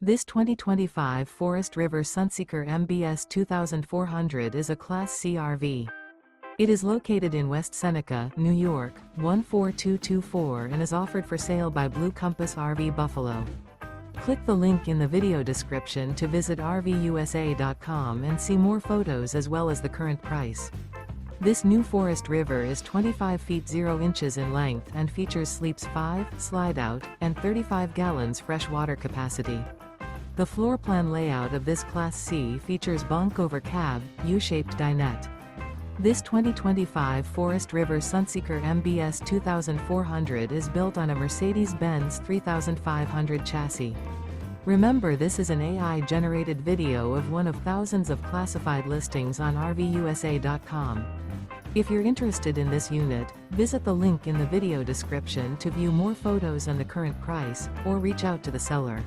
This 2025 Forest River Sunseeker MBS 2400 is a Class C RV. It is located in West Seneca, New York, 14224 and is offered for sale by Blue Compass RV Buffalo. Click the link in the video description to visit RVUSA.com and see more photos as well as the current price. This new Forest River is 25 feet 0 inches in length and features sleeps 5, slide-out, and 35 gallons fresh water capacity. The floor plan layout of this Class C features Bunk Over Cab, U-shaped dinette. This 2025 Forest River Sunseeker MBS 2400 is built on a Mercedes-Benz 3500 chassis. Remember, this is an AI-generated video of one of thousands of classified listings on RVUSA.com. If you're interested in this unit, visit the link in the video description to view more photos and the current price, or reach out to the seller.